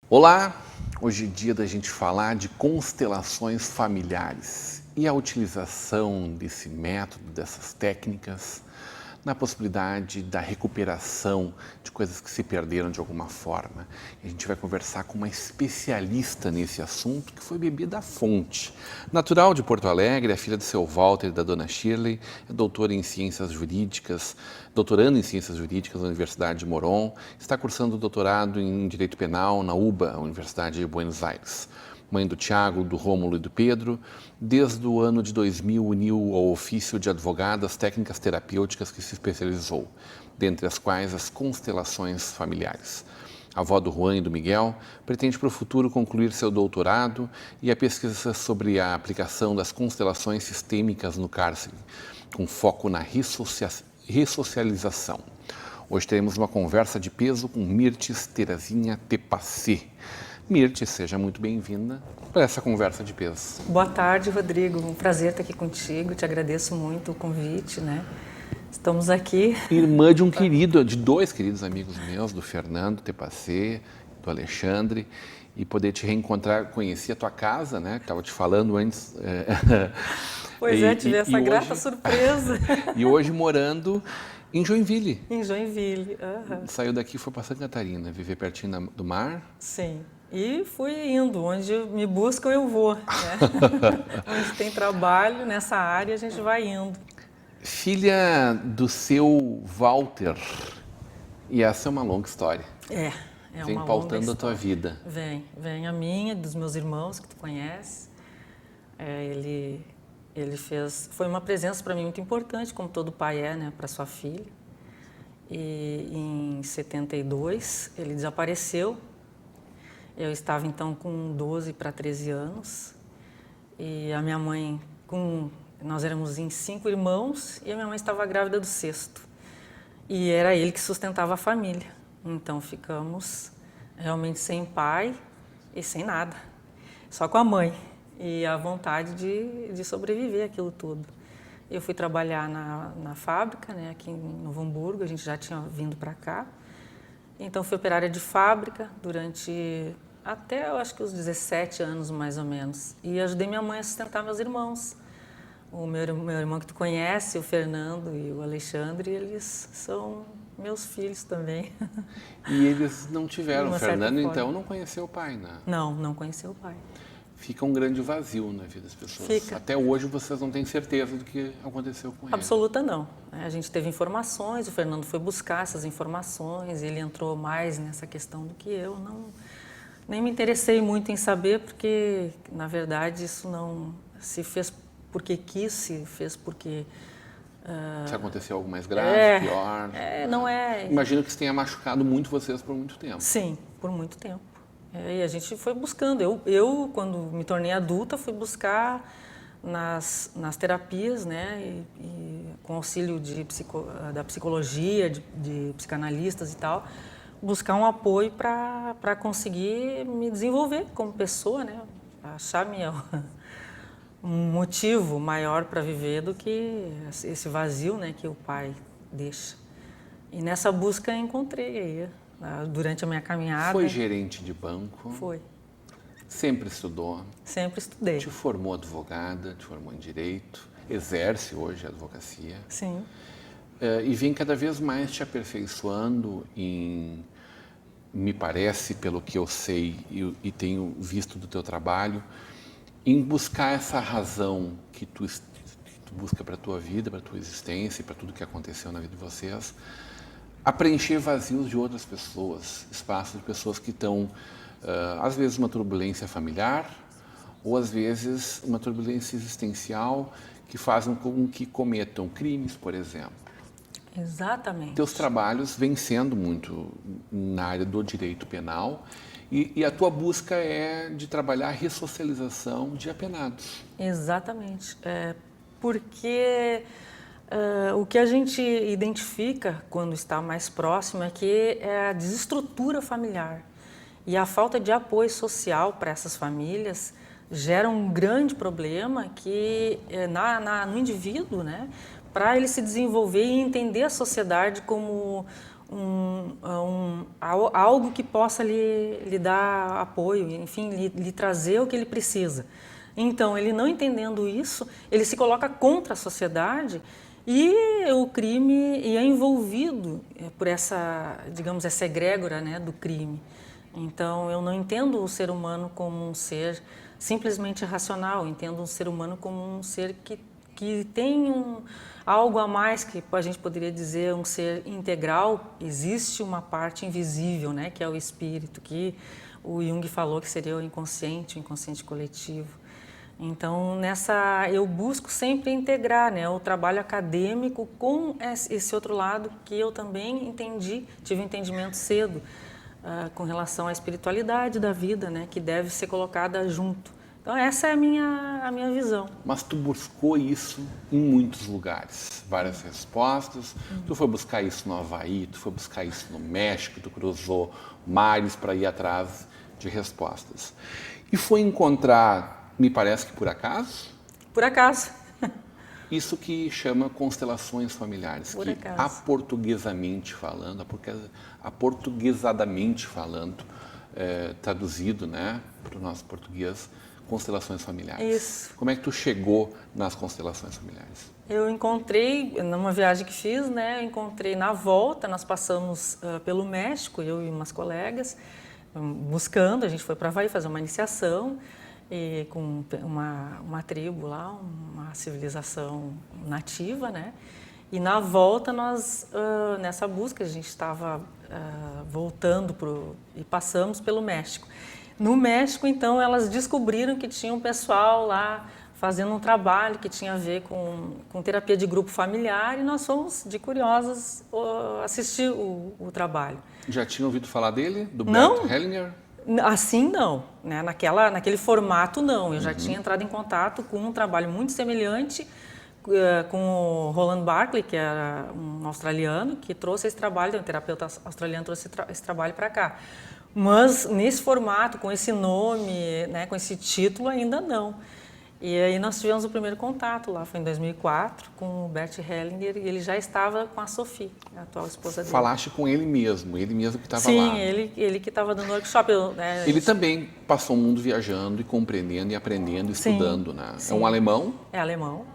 Olá! Hoje é dia da gente falar de constelações familiares e a utilização desse método, dessas técnicas, na possibilidade da recuperação de coisas que se perderam de alguma forma. E a gente vai conversar com uma especialista nesse assunto, que foi Bebê da Fonte. Natural de Porto Alegre, é filha do seu Walter e da dona Shirley, é doutora em Ciências Jurídicas, doutorando em Ciências Jurídicas na Universidade de Moron, está cursando doutorado em Direito Penal na UBA, Universidade de Buenos Aires. Mãe do Tiago, do Rômulo e do Pedro, desde o ano de 2000 uniu ao ofício de advogada as técnicas terapêuticas que se especializou, dentre as quais as constelações familiares. A avó do Juan e do Miguel pretende para o futuro concluir seu doutorado e a pesquisa sobre a aplicação das constelações sistêmicas no cárcere, com foco na ressocialização. Hoje teremos uma conversa de peso com Mirtes Terezinha Tepacê. Mirtes, seja muito bem-vinda para essa conversa de peso. Boa tarde, Rodrigo. Um prazer estar aqui contigo. Te agradeço muito o convite, né? Estamos aqui. Irmã de de dois queridos amigos meus, do Fernando Tepacê, do Alexandre, e poder te reencontrar, conheci a tua casa, né? Estava te falando antes. Pois tive essa grata surpresa. E hoje morando em Joinville. Em Joinville. Saiu daqui e foi para Santa Catarina, viver pertinho do mar. Sim. E fui indo, onde me buscam eu vou, né? Onde tem trabalho nessa área, a gente vai indo. Filha do seu Walter, e essa é uma longa história. É uma Vem longa pautando história. a tua vida. Vem a minha, dos meus irmãos, que tu conhece. Ele foi uma presença para mim muito importante, como todo pai é, né, para sua filha. E em 72 ele desapareceu. Eu estava então com 12 para 13 anos e a minha mãe, nós éramos em 5 irmãos e a minha mãe estava grávida do 6º. E era ele que sustentava a família. Então ficamos realmente sem pai e sem nada, só com a mãe e a vontade de sobreviver aquilo tudo. Eu fui trabalhar na fábrica, né, aqui em Novo Hamburgo, a gente já tinha vindo para cá. Então fui operária de fábrica durante até eu acho que os 17 anos mais ou menos. E ajudei minha mãe a sustentar meus irmãos. O meu irmão que tu conhece, o Fernando e o Alexandre, eles são meus filhos também. E eles não tiveram. O Fernando então não conheceu o pai, né? Não conheceu o pai. Fica um grande vazio na vida das pessoas. Fica. Até hoje vocês não têm certeza do que aconteceu com ele. Absoluta não. A gente teve informações, o Fernando foi buscar essas informações, ele entrou mais nessa questão do que eu. Nem me interessei muito em saber, porque, na verdade, isso não se fez porque quis, se fez porque... Se aconteceu algo mais grave, pior... Não é... Imagino que isso tenha machucado muito vocês por muito tempo. Sim, por muito tempo. E a gente foi buscando. Eu, quando me tornei adulta, fui buscar nas terapias, né, e com auxílio da psicologia, de psicanalistas e tal, buscar um apoio para conseguir me desenvolver como pessoa, né, achar um motivo maior para viver do que esse vazio, né, que o pai deixa. E nessa busca encontrei aí. Durante a minha caminhada. Foi gerente de banco? Foi. Sempre estudou? Sempre estudei. Te formou advogada, te formou em direito, exerce hoje a advocacia. Sim. E vem cada vez mais te aperfeiçoando me parece, pelo que eu sei e tenho visto do teu trabalho, em buscar essa razão que tu busca para a tua vida, para a tua existência e para tudo que aconteceu na vida de vocês, a preencher vazios de outras pessoas, espaços de pessoas que estão, às vezes, uma turbulência familiar ou, às vezes, uma turbulência existencial que fazem com que cometam crimes, por exemplo. Exatamente. Teus trabalhos vêm sendo muito na área do direito penal e a tua busca é de trabalhar a ressocialização de apenados. Exatamente. Porque O que a gente identifica quando está mais próximo é que é a desestrutura familiar e a falta de apoio social para essas famílias gera um grande problema que no indivíduo, né, para ele se desenvolver e entender a sociedade como algo que possa lhe dar apoio, enfim, lhe trazer o que ele precisa. Então, ele não entendendo isso, ele se coloca contra a sociedade e o crime é envolvido por essa, digamos, essa egrégora, né, do crime. Então, eu não entendo o ser humano como um ser simplesmente racional, eu entendo o ser humano como um ser que tem algo a mais, que a gente poderia dizer um ser integral. Existe uma parte invisível, né, que é o espírito, que o Jung falou que seria o inconsciente coletivo. Então, eu busco sempre integrar, né, o trabalho acadêmico com esse outro lado que eu também tive um entendimento cedo com relação à espiritualidade da vida, né, que deve ser colocada junto. Então, essa é a minha visão. Mas tu buscou isso em muitos lugares, várias respostas. Tu foi buscar isso no Havaí, tu foi buscar isso no México, tu cruzou mares para ir atrás de respostas. E foi encontrar, me parece que por acaso? Por acaso. Isso que chama constelações familiares, por que acaso. aportuguesadamente falando, traduzido, né, para o nosso português, constelações familiares. Isso. Como é que tu chegou nas constelações familiares? Eu encontrei, numa viagem que fiz, né, eu encontrei na volta, nós passamos pelo México, eu e umas colegas, buscando, a gente foi para Havaí fazer uma iniciação, e com uma tribo lá, uma civilização nativa, né? E na volta nós, nessa busca, a gente estava voltando e passamos pelo México. No México, então, elas descobriram que tinha um pessoal lá fazendo um trabalho que tinha a ver com terapia de grupo familiar, e nós fomos, de curiosas, assistir o trabalho. Já tinha ouvido falar dele, do Não. Bert Hellinger? Assim não, né? Naquele formato não. Eu já tinha entrado em contato com um trabalho muito semelhante com o Roland Barthes, que era um australiano, que trouxe esse trabalho, um terapeuta australiano trouxe esse trabalho para cá. Mas nesse formato, com esse nome, né, com esse título, ainda não. E aí nós tivemos o primeiro contato lá, foi em 2004, com o Bert Hellinger, e ele já estava com a Sophie, a atual esposa dele. Falaste com ele mesmo que estava lá. Sim, ele que estava dando workshop. Ele também passou o mundo viajando e compreendendo e aprendendo, estudando, né? Sim. É um alemão? É alemão.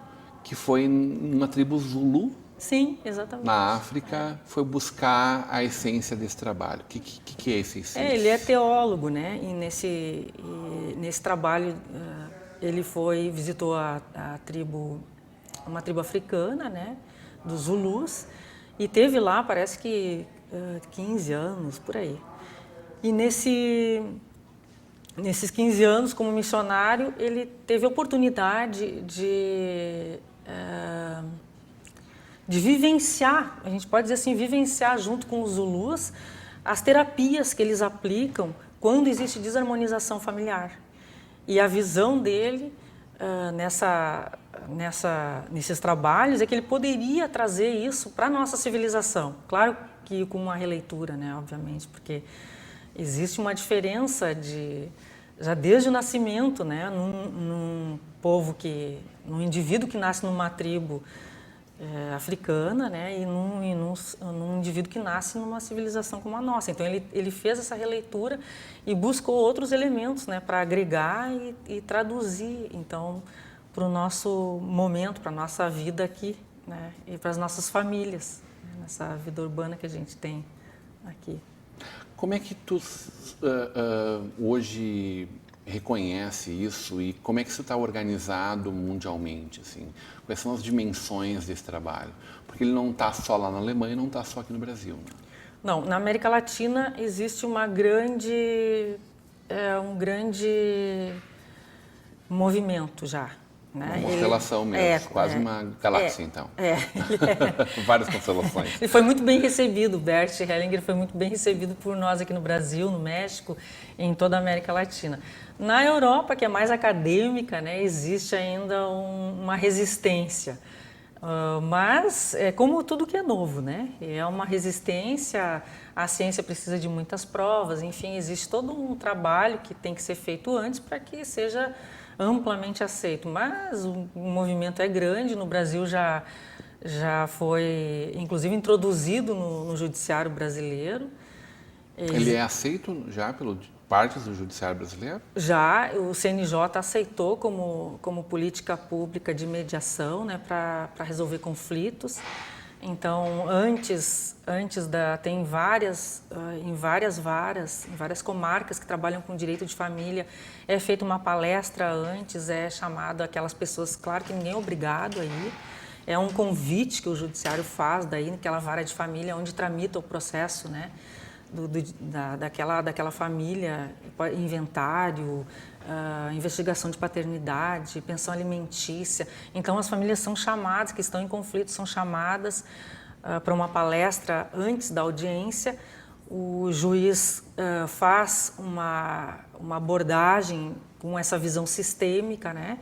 Que foi numa tribo Zulu. Sim, exatamente. Na África, foi buscar a essência desse trabalho. O que é essa essência? Ele é teólogo, né? E nesse trabalho ele visitou uma tribo africana, né? Dos Zulus, e teve lá, parece que 15 anos, por aí. E nesses 15 anos como missionário, ele teve a oportunidade de vivenciar, a gente pode dizer assim, vivenciar junto com os Zulus as terapias que eles aplicam quando existe desarmonização familiar. E a visão dele nesses trabalhos é que ele poderia trazer isso para a nossa civilização. Claro que com uma releitura, né, obviamente, porque existe uma diferença já desde o nascimento, né, num num indivíduo que nasce numa tribo africana, né, e num indivíduo que nasce numa civilização como a nossa. Então ele fez essa releitura e buscou outros elementos, né, para agregar e traduzir, então, para o nosso momento, para a nossa vida aqui, né, e para as nossas famílias, né, nessa vida urbana que a gente tem aqui. Como é que tu hoje reconhece isso e como é que isso está organizado mundialmente, assim? Quais são as dimensões desse trabalho? Porque ele não está só lá na Alemanha e não está só aqui no Brasil, né? Não, na América Latina existe um grande movimento já, né? Uma constelação mesmo, quase uma galáxia, então. Várias constelações. Ele foi muito bem recebido, o Bert Hellinger foi muito bem recebido por nós aqui no Brasil, no México, em toda a América Latina. Na Europa, que é mais acadêmica, né, existe ainda uma resistência. Mas é como tudo que é novo, né? É uma resistência, a ciência precisa de muitas provas, enfim, existe todo um trabalho que tem que ser feito antes para que seja amplamente aceito. Mas o movimento é grande, no Brasil já foi, inclusive, introduzido no judiciário brasileiro. Ele é aceito já pelo partes do judiciário brasileiro? Já o CNJ aceitou como política pública de mediação, né, para resolver conflitos. Então, tem em várias varas, em várias comarcas que trabalham com direito de família, é feita uma palestra antes, é chamado aquelas pessoas, claro que ninguém é obrigado a ir, é um convite que o judiciário faz daí naquela vara de família onde tramita o processo, né? Daquela família, inventário, investigação de paternidade, pensão alimentícia. Então, as famílias são chamadas, que estão em conflito, são chamadas para uma palestra antes da audiência. O juiz faz uma abordagem com essa visão sistêmica, né?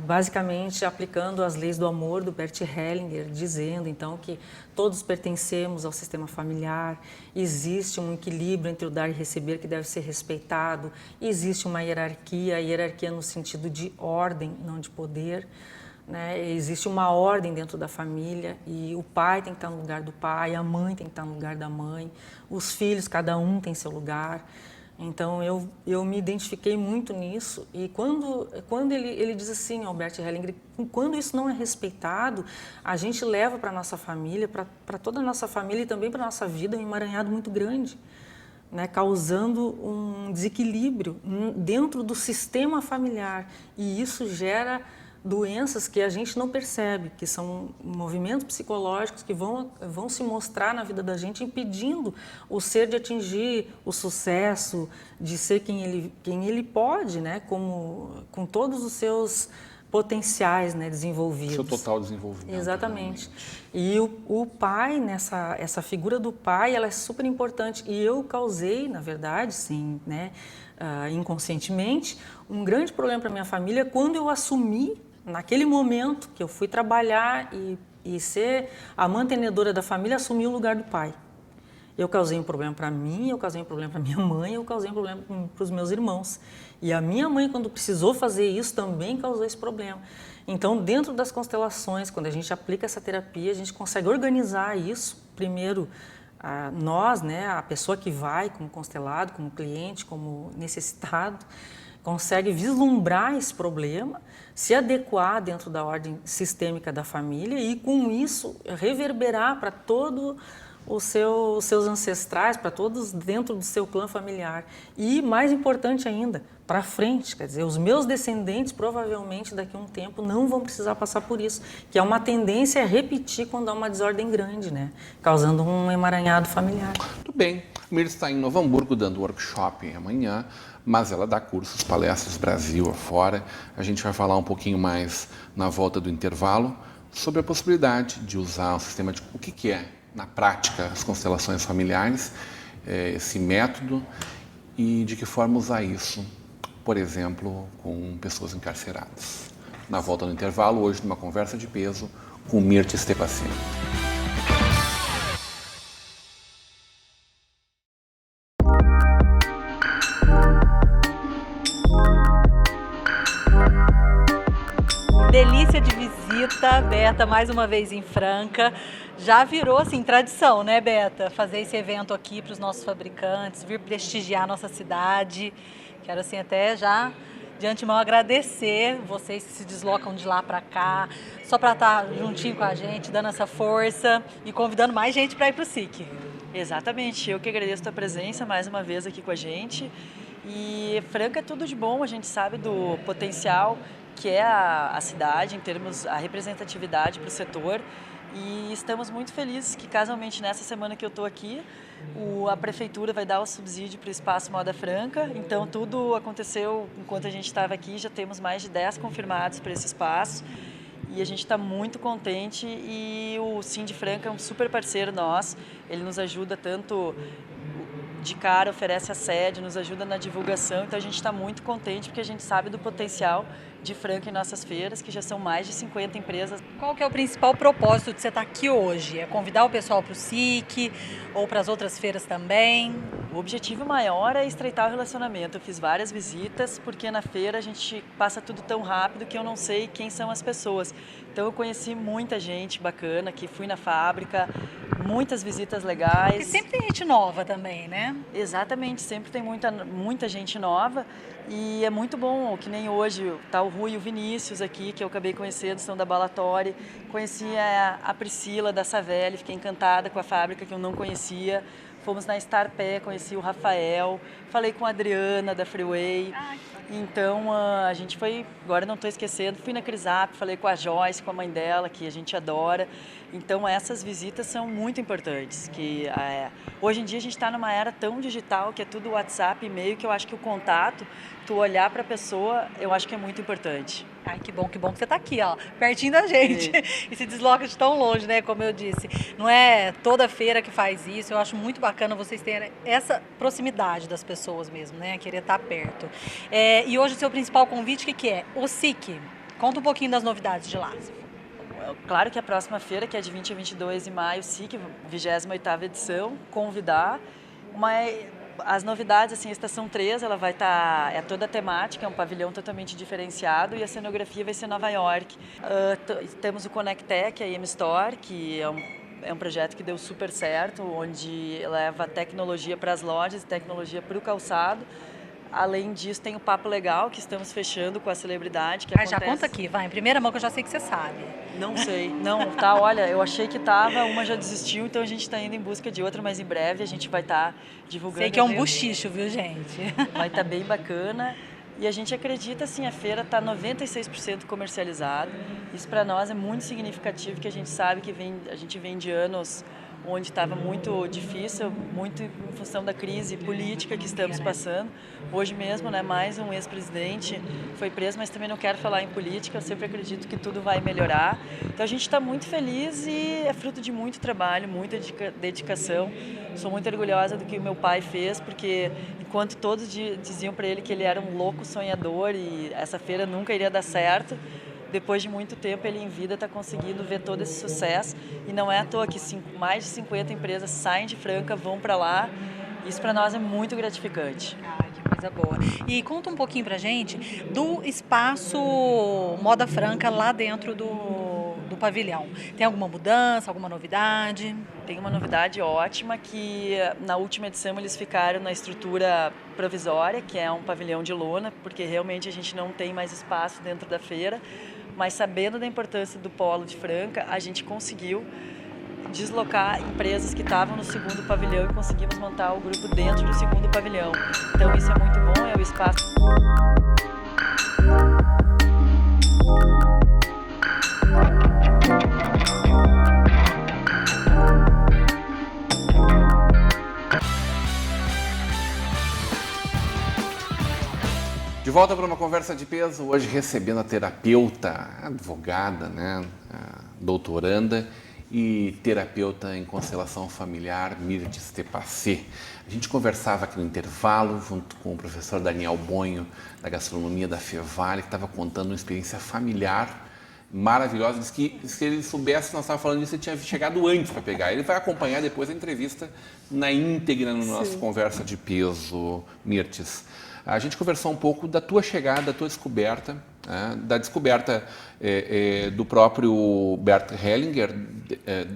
Basicamente aplicando as leis do amor do Bert Hellinger, dizendo então que todos pertencemos ao sistema familiar, existe um equilíbrio entre o dar e receber que deve ser respeitado, existe uma hierarquia no sentido de ordem, não de poder, né? Existe uma ordem dentro da família e o pai tem que estar no lugar do pai, a mãe tem que estar no lugar da mãe, os filhos, cada um tem seu lugar. Então, eu me identifiquei muito nisso e quando ele diz assim, Albert Hellinger, quando isso não é respeitado, a gente leva para a nossa família, para toda a nossa família e também para a nossa vida, um emaranhado muito grande, né, causando um desequilíbrio dentro do sistema familiar e isso gera doenças que a gente não percebe, que são movimentos psicológicos que vão se mostrar na vida da gente, impedindo o ser de atingir o sucesso, de ser quem ele pode, né? Com todos os seus potenciais, né, desenvolvidos. Seu total desenvolvimento. Exatamente. E o pai, essa figura do pai, ela é super importante. E eu causei, na verdade, sim, né, inconscientemente, um grande problema para minha família quando eu assumi, naquele momento que eu fui trabalhar e ser a mantenedora da família, assumir o lugar do pai. Eu causei um problema para mim, eu causei um problema para minha mãe, eu causei um problema para os meus irmãos. E a minha mãe, quando precisou fazer isso, também causou esse problema. Então, dentro das constelações, quando a gente aplica essa terapia, a gente consegue organizar isso. Primeiro, nós, né, a pessoa que vai como constelado, como cliente, como necessitado, consegue vislumbrar esse problema, se adequar dentro da ordem sistêmica da família e, com isso, reverberar para todo os seus ancestrais, para todos dentro do seu clã familiar. E, mais importante ainda, para frente, quer dizer, os meus descendentes provavelmente daqui a um tempo não vão precisar passar por isso, que é uma tendência a repetir quando há uma desordem grande, né? Causando um emaranhado familiar. Tudo bem. Mir está em Novo Hamburgo dando workshop amanhã, mas ela dá cursos, palestras Brasil afora. A gente vai falar um pouquinho mais na volta do intervalo sobre a possibilidade de usar o sistema de o que é, na prática, as constelações familiares, esse método e de que forma usar isso, por exemplo, com pessoas encarceradas. Na volta do intervalo, hoje, numa conversa de peso com Mirth Stepaceno. Delícia de visita, Beta, mais uma vez em Franca. Já virou, assim, tradição, né, Beta? Fazer esse evento aqui para os nossos fabricantes, vir prestigiar a nossa cidade. Quero, assim, até já de antemão agradecer vocês que se deslocam de lá para cá, só para estar juntinho com a gente, dando essa força e convidando mais gente para ir para o SIC. Exatamente, eu que agradeço a tua presença mais uma vez aqui com a gente. E Franca é tudo de bom, a gente sabe do potencial que é a cidade em termos da representatividade para o setor. E estamos muito felizes que, casualmente, nessa semana que eu estou aqui, a Prefeitura vai dar o subsídio para o Espaço Moda Franca. Então, tudo aconteceu enquanto a gente estava aqui, já temos mais de 10 confirmados para esse espaço. E a gente está muito contente e o Sim de Franca é um super parceiro nosso. Ele nos ajuda tanto de cara oferece a sede, nos ajuda na divulgação, então a gente está muito contente porque a gente sabe do potencial de Franca em nossas feiras, que já são mais de 50 empresas. Qual que é o principal propósito de você estar aqui hoje? É convidar o pessoal para o SIC ou para as outras feiras também? O objetivo maior é estreitar o relacionamento. Eu fiz várias visitas, porque na feira a gente passa tudo tão rápido que eu não sei quem são as pessoas. Então eu conheci muita gente bacana, que fui na fábrica, muitas visitas legais. E sempre tem gente nova também, né? Exatamente, sempre tem muita gente nova e é muito bom, que nem hoje, tá o Rui e o Vinícius aqui, que eu acabei conhecendo, são da Balatori. Conheci a Priscila da Savelli, fiquei encantada com a fábrica que eu não conhecia. Fomos na Starpé, conheci o Rafael, falei com a Adriana da Freeway. Então a gente foi, agora não estou esquecendo, fui na Crisap, falei com a Joyce, com a mãe dela, que a gente adora. Então essas visitas são muito importantes. Hoje em dia a gente está numa era tão digital que é tudo WhatsApp, e-mail, que eu acho que o contato, tu olhar para a pessoa, eu acho que é muito importante. Ai, que bom que você está aqui, ó, pertinho da gente. E se desloca de tão longe, né, como eu disse. Não é toda feira que faz isso, eu acho muito bacana vocês terem essa proximidade das pessoas mesmo, né, querer estar perto. E hoje o seu principal convite, o que é? O SIC. Conta um pouquinho das novidades de lá. Claro que a próxima feira, que é de 20 a 22 de maio, SIC, 28ª edição, convidar. As novidades, assim, a Estação 3, ela vai estar, é toda temática, é um pavilhão totalmente diferenciado e a cenografia vai ser Nova York. Temos o Connectec, a M-Store, que é um projeto que deu super certo, onde leva tecnologia para as lojas e tecnologia para o calçado. Além disso, tem o Papo Legal, que estamos fechando com a celebridade. Que acontece... Já conta aqui, vai, em primeira mão, que eu já sei que você sabe. Não sei, não, tá, olha, eu achei que tava, uma já desistiu, então a gente está indo em busca de outra, mas em breve a gente vai estar divulgando. Sei que é um buchicho, viu, gente? Vai estar bem bacana. E a gente acredita, assim, a feira está 96% comercializada. Isso para nós é muito significativo, que a gente sabe que a gente vem de anos onde estava muito difícil, muito em função da crise política que estamos passando. Hoje mesmo, né, mais um ex-presidente foi preso, mas também não quero falar em política, eu sempre acredito que tudo vai melhorar. Então a gente está muito feliz e é fruto de muito trabalho, muita dedicação. Sou muito orgulhosa do que o meu pai fez, porque enquanto todos diziam para ele que ele era um louco sonhador e essa feira nunca iria dar certo, depois de muito tempo, ele em vida está conseguindo ver todo esse sucesso. E não é à toa que mais de 50 empresas saem de Franca, vão para lá. Isso para nós é muito gratificante. Ai, que coisa boa. E conta um pouquinho para a gente do espaço Moda Franca lá dentro do pavilhão. Tem alguma mudança, alguma novidade? Tem uma novidade ótima, que na última edição eles ficaram na estrutura provisória, que é um pavilhão de lona, porque realmente a gente não tem mais espaço dentro da feira. Mas sabendo da importância do polo de Franca, a gente conseguiu deslocar empresas que estavam no segundo pavilhão e conseguimos montar o grupo dentro do segundo pavilhão. Então isso é muito bom, é o espaço... De volta para uma conversa de peso, hoje recebendo a terapeuta, a advogada, né, a doutoranda e terapeuta em constelação familiar, Mirtes Tepacê. A gente conversava aqui no intervalo, junto com o professor Daniel Bonho, da gastronomia da Fevale, que estava contando uma experiência familiar maravilhosa. Diz que se ele soubesse que nós estávamos falando disso, ele tinha chegado antes para pegar. Ele vai acompanhar depois a entrevista na íntegra no nosso Conversa de Peso, Mirtes. A gente conversou um pouco da tua chegada, da tua descoberta, né, da descoberta do próprio Bert Hellinger,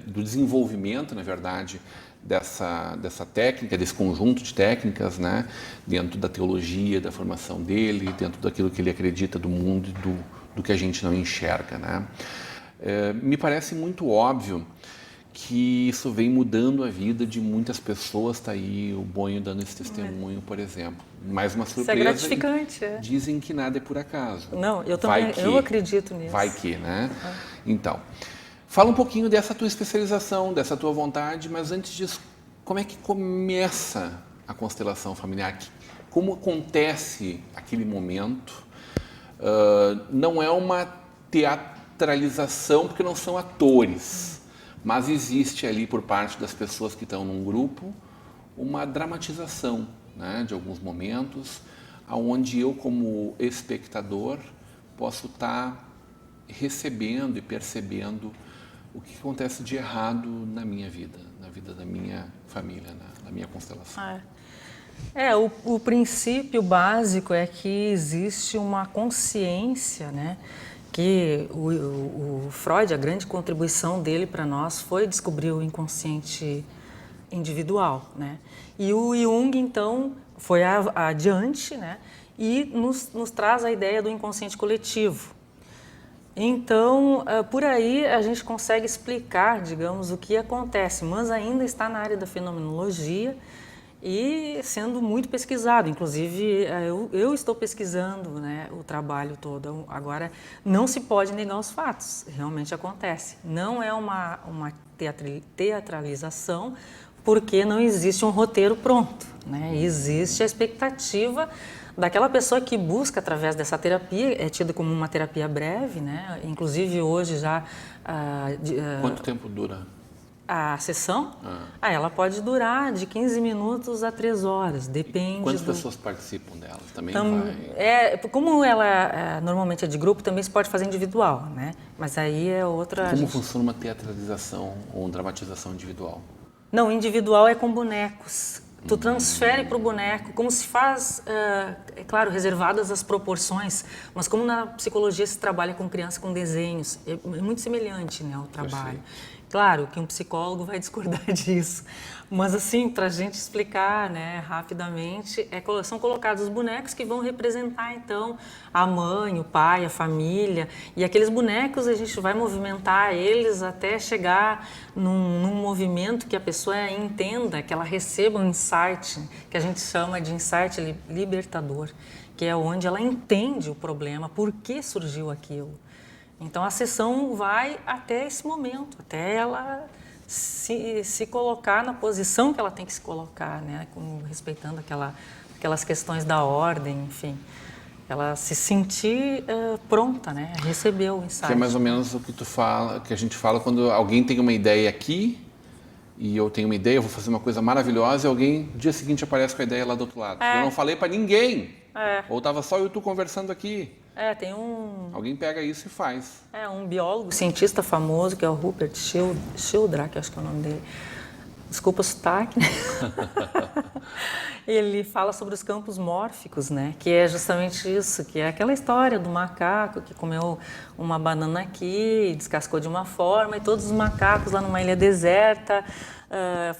do desenvolvimento, na verdade, dessa técnica, desse conjunto de técnicas, né, dentro da teologia, da formação dele, dentro daquilo que ele acredita do mundo e do que a gente não enxerga, né. Me parece muito óbvio que isso vem mudando a vida de muitas pessoas. Está aí o Bonho dando esse testemunho, por exemplo. Mais uma surpresa. Isso é gratificante. Dizem que nada é por acaso. Não, eu também, eu acredito nisso. Vai que, né? Então, fala um pouquinho dessa tua especialização, dessa tua vontade, mas antes disso, como é que começa a constelação familiar? Como acontece aquele momento? Não é uma teatralização, porque não são atores. Mas existe ali, por parte das pessoas que estão num grupo, uma dramatização, né, de alguns momentos, onde eu, como espectador, posso estar recebendo e percebendo o que acontece de errado na minha vida, na vida da minha família, na minha constelação. O princípio básico é que existe uma consciência, né? Que o Freud, a grande contribuição dele para nós foi descobrir o inconsciente individual, né? E o Jung, então, foi adiante, né? E nos traz a ideia do inconsciente coletivo. Então, por aí a gente consegue explicar, digamos, o que acontece, mas ainda está na área da fenomenologia e sendo muito pesquisado. Inclusive, eu estou pesquisando, né, o trabalho todo. Agora, não se pode negar os fatos, realmente acontece. Não é uma teatralização, porque não existe um roteiro pronto, né? Existe a expectativa daquela pessoa que busca através dessa terapia, é tida como uma terapia breve, né? Inclusive hoje já... Quanto tempo dura? A sessão? Ela pode durar de 15 minutos a 3 horas, depende. Quantas pessoas participam delas? Também como ela normalmente é de grupo, também se pode fazer individual, né? Mas aí é outra... Como funciona uma teatralização ou uma dramatização individual? Não, individual é com bonecos. Tu transfere para o boneco, como se faz, é claro, reservadas as proporções, mas como na psicologia se trabalha com criança com desenhos, é muito semelhante, né, ao trabalho. Claro que um psicólogo vai discordar disso, mas assim, para a gente explicar, né, rapidamente, são colocados os bonecos que vão representar então a mãe, o pai, a família, e aqueles bonecos a gente vai movimentar eles até chegar num movimento que a pessoa entenda, que ela receba um insight, que a gente chama de insight libertador, que é onde ela entende o problema, por que surgiu aquilo. Então, a sessão vai até esse momento, até ela se colocar na posição que ela tem que se colocar, né? Respeitando aquelas questões da ordem, enfim. Ela se sentir pronta, né? Receber o insight. Que é mais ou menos o que tu fala, que a gente fala quando alguém tem uma ideia aqui e eu tenho uma ideia, eu vou fazer uma coisa maravilhosa e alguém, no dia seguinte, aparece com a ideia lá do outro lado. Eu não falei para ninguém. Ou estava só eu e tu conversando aqui. Tem Alguém pega isso e faz. Um biólogo, cientista famoso, que é o Rupert Sheldrake, acho que é o nome dele. Desculpa o sotaque. Ele fala sobre os campos mórficos, né? Que é justamente isso, que é aquela história do macaco que comeu uma banana aqui, descascou de uma forma, e todos os macacos lá numa ilha deserta.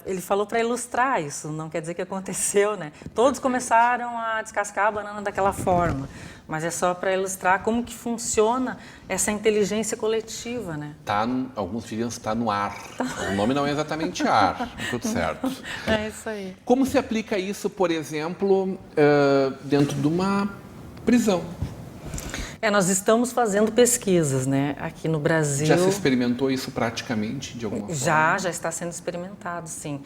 Ele falou para ilustrar isso, não quer dizer que aconteceu, né? Todos começaram a descascar a banana daquela forma, mas é só para ilustrar como que funciona essa inteligência coletiva, né? Alguns diriam que está no ar. O nome não é exatamente ar, tudo certo. É isso aí. Como se aplica isso, por exemplo, dentro de uma prisão? Nós estamos fazendo pesquisas, né, aqui no Brasil. Já se experimentou isso praticamente, de alguma forma? Já está sendo experimentado, sim.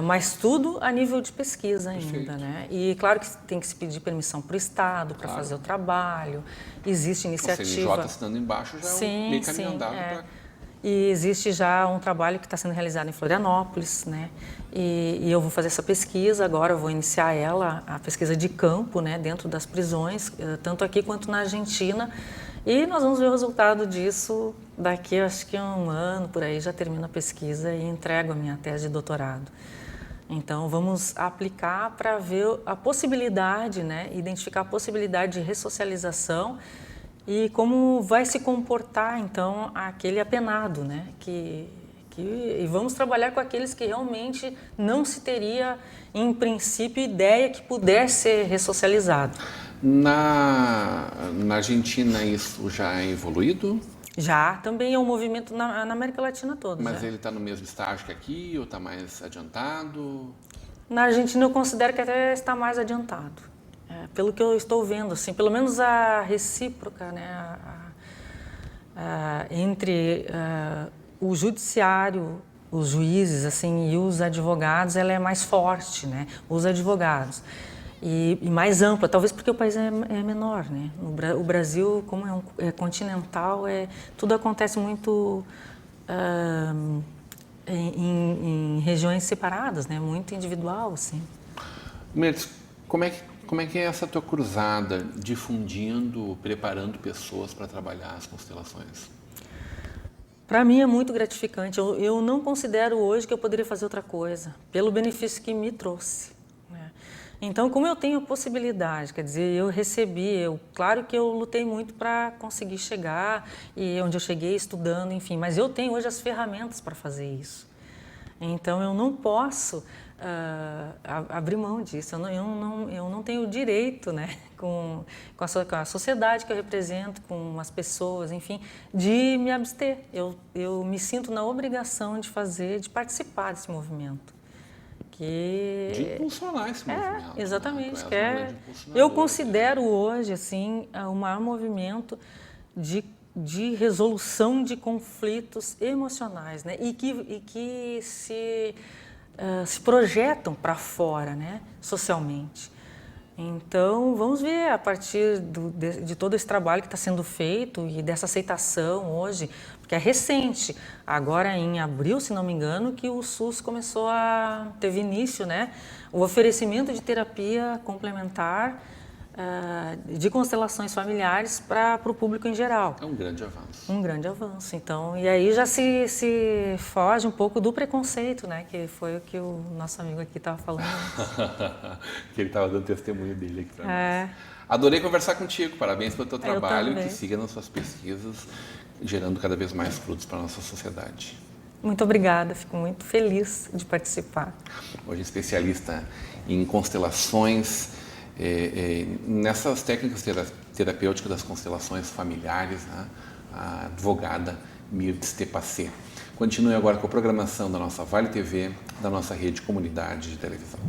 Mas tudo a nível de pesquisa ainda, Perfeito. né? E claro que tem que se pedir permissão para o Estado, para fazer o trabalho. Existe iniciativa... O CNJ assinando embaixo já é um meio caminho andado para... E existe já um trabalho que está sendo realizado em Florianópolis, né? E eu vou fazer essa pesquisa agora, eu vou iniciar a pesquisa de campo, né? Dentro das prisões, tanto aqui quanto na Argentina. E nós vamos ver o resultado disso daqui, acho que 1 ano, por aí, já termino a pesquisa e entrego a minha tese de doutorado. Então, vamos aplicar para ver a possibilidade, né? Identificar a possibilidade de ressocialização e como vai se comportar, então, aquele apenado, né? E vamos trabalhar com aqueles que realmente não se teria, em princípio, ideia que pudesse ser ressocializado. Na Argentina isso já é evoluído? Já, também é um movimento na América Latina toda. Mas já. ele está no mesmo estágio que aqui ou está mais adiantado? Na Argentina eu considero que até está mais adiantado. Pelo que eu estou vendo, assim, pelo menos a recíproca, né, entre o judiciário, os juízes, assim, e os advogados, ela é mais forte, né? Os advogados. E mais ampla, talvez porque o país é menor, né? O Brasil, como é continental, tudo acontece muito em regiões separadas, né? Muito individual, assim. Mertz, como é que é essa tua cruzada difundindo, preparando pessoas para trabalhar as constelações? Para mim é muito gratificante. Eu não considero hoje que eu poderia fazer outra coisa, pelo benefício que me trouxe, né? Então, como eu tenho a possibilidade, quer dizer, eu recebi, claro que eu lutei muito para conseguir chegar, e onde eu cheguei estudando, enfim, mas eu tenho hoje as ferramentas para fazer isso. Então, eu não posso abrir mão disso, eu não tenho o direito, né, com a sociedade que eu represento, com as pessoas, enfim, de me abster. Eu me sinto na obrigação de fazer, de participar desse movimento. De impulsionar esse movimento. Exatamente. Né? Eu considero hoje, assim, o maior movimento de resolução de conflitos emocionais, né? E que se projetam para fora, né? Socialmente. Então, vamos ver a partir de todo esse trabalho que está sendo feito e dessa aceitação hoje, porque é recente, agora em abril, se não me engano, que o SUS teve início, né, o oferecimento de terapia complementar de constelações familiares para o público em geral. É um grande avanço. Um grande avanço. Então, e aí já se foge um pouco do preconceito, né? Que foi o que o nosso amigo aqui estava falando. Que ele estava dando testemunho dele aqui para nós. Adorei conversar contigo. Parabéns pelo teu trabalho e que siga nas suas pesquisas, gerando cada vez mais frutos para a nossa sociedade. Muito obrigada. Fico muito feliz de participar. Hoje especialista em constelações, nessas técnicas terapêuticas das constelações familiares, né? A advogada Mertz Tepacé. Continue agora com a programação da nossa Vale TV, da nossa rede comunidade de televisão.